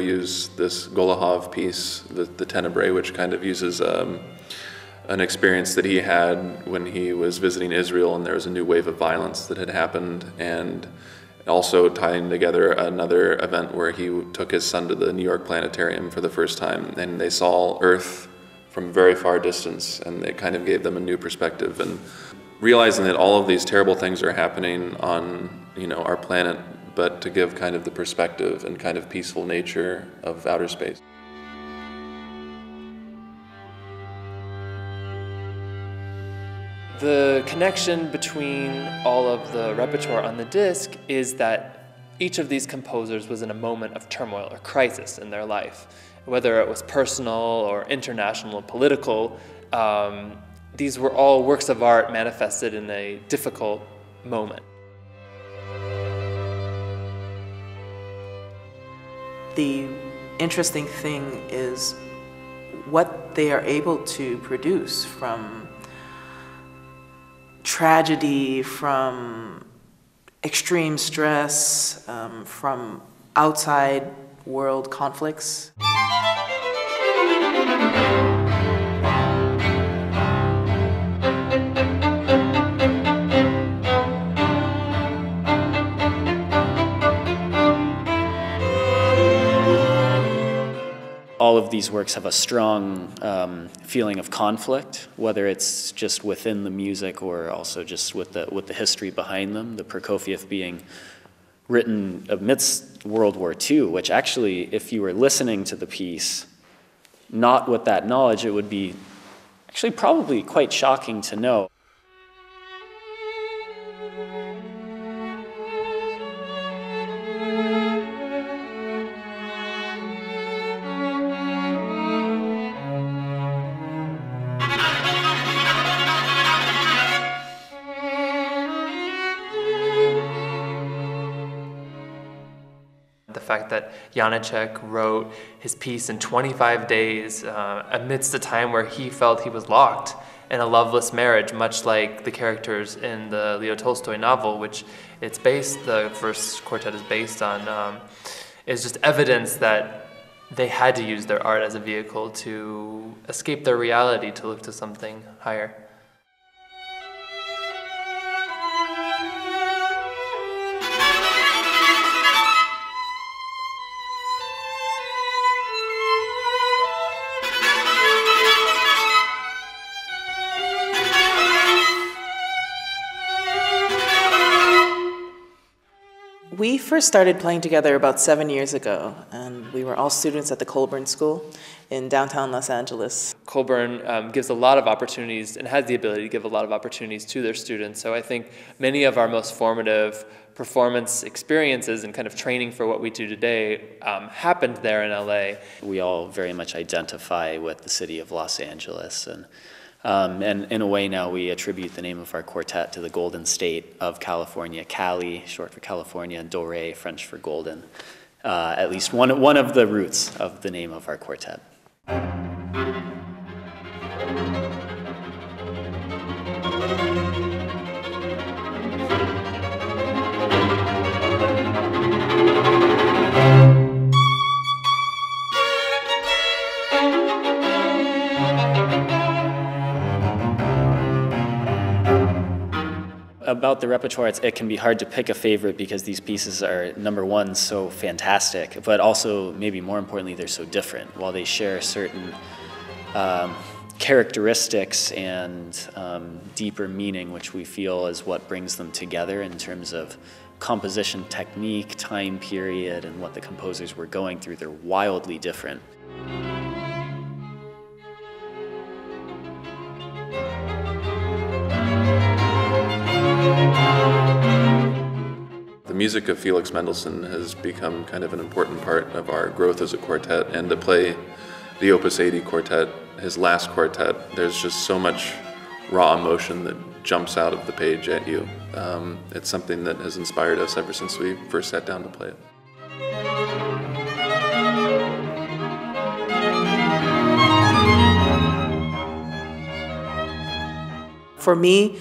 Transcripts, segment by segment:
we use this Golijov piece, the Tenebrae, which kind of uses an experience that he had when he was visiting Israel, and there was a new wave of violence that had happened, and also tying together another event where he took his son to the New York Planetarium for the first time, and they saw Earth from a very far distance, and it kind of gave them a new perspective. And realizing that all of these terrible things are happening on, our planet, but to give kind of the perspective and kind of peaceful nature of outer space. The connection between all of the repertoire on the disc is that each of these composers was in a moment of turmoil or crisis in their life. Whether it was personal or international or political, these were all works of art manifested in a difficult moment. The interesting thing is what they are able to produce from tragedy, from extreme stress, from outside world conflicts. All of these works have a strong feeling of conflict, whether it's just within the music or also just with the history behind them. The Prokofiev being written amidst World War II, which actually, if you were listening to the piece, not with that knowledge, it would be actually probably quite shocking to know. The fact that Janáček wrote his piece in 25 days amidst a time where he felt he was locked in a loveless marriage, much like the characters in the Leo Tolstoy novel, which the first quartet is based on, is just evidence that they had to use their art as a vehicle to escape their reality, to look to something higher. We first started playing together about 7 years ago, and we were all students at the Colburn School in downtown Los Angeles. Colburn gives a lot of opportunities and has the ability to give a lot of opportunities to their students. So I think many of our most formative performance experiences and kind of training for what we do today happened there in LA. We all very much identify with the city of Los Angeles, and in a way now we attribute the name of our quartet to the Golden State of California. Cali, short for California, and Dore, French for golden. At least one of the roots of the name of our quartet. About the repertoire, it can be hard to pick a favorite because these pieces are, number one, so fantastic, but also, maybe more importantly, they're so different. While they share certain characteristics and deeper meaning, which we feel is what brings them together in terms of composition technique, time period, and what the composers were going through, they're wildly different. The music of Felix Mendelssohn has become kind of an important part of our growth as a quartet, and to play the Opus 80 quartet, his last quartet, there's just so much raw emotion that jumps out of the page at you. It's something that has inspired us ever since we first sat down to play it. For me,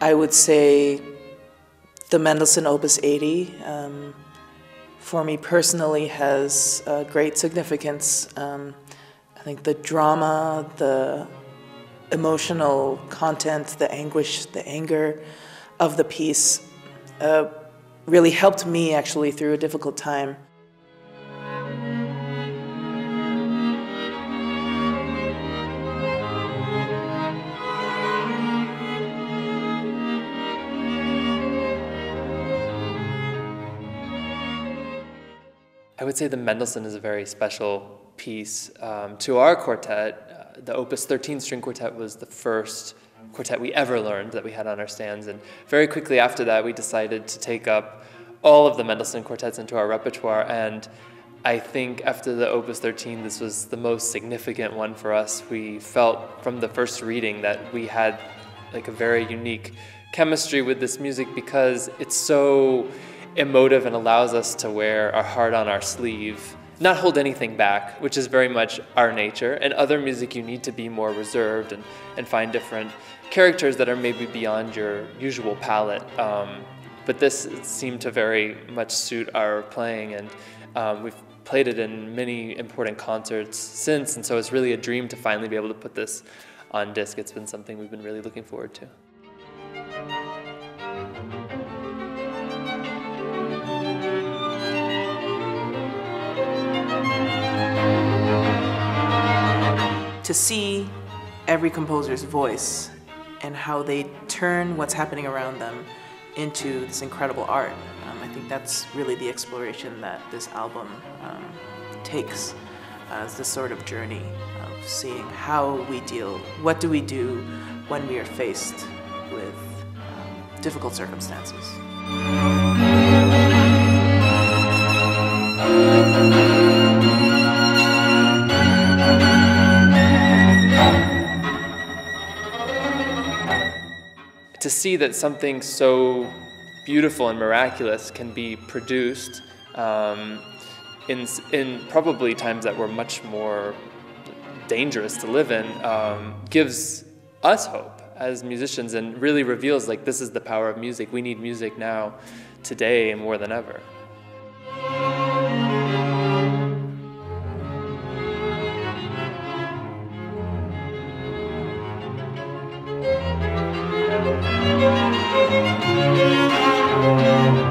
I would say the Mendelssohn Opus 80 for me personally has great significance. I think the drama, the emotional content, the anguish, the anger of the piece really helped me actually through a difficult time. I would say the Mendelssohn is a very special piece to our quartet. The Opus 13 String Quartet was the first quartet we ever learned that we had on our stands, and very quickly after that we decided to take up all of the Mendelssohn quartets into our repertoire, and I think after the Opus 13 this was the most significant one for us. We felt from the first reading that we had like a very unique chemistry with this music because it's so emotive and allows us to wear our heart on our sleeve, not hold anything back, which is very much our nature. And other music you need to be more reserved and find different characters that are maybe beyond your usual palette. But this seemed to very much suit our playing, and we've played it in many important concerts since, and so it's really a dream to finally be able to put this on disc. It's been something we've been really looking forward to. To see every composer's voice and how they turn what's happening around them into this incredible art. I think that's really the exploration that this album takes as this sort of journey of seeing how we deal, what do we do when we are faced with difficult circumstances. To see that something so beautiful and miraculous can be produced in probably times that were much more dangerous to live in gives us hope as musicians and really reveals like this is the power of music. We need music now, today, and more than ever. Thank you.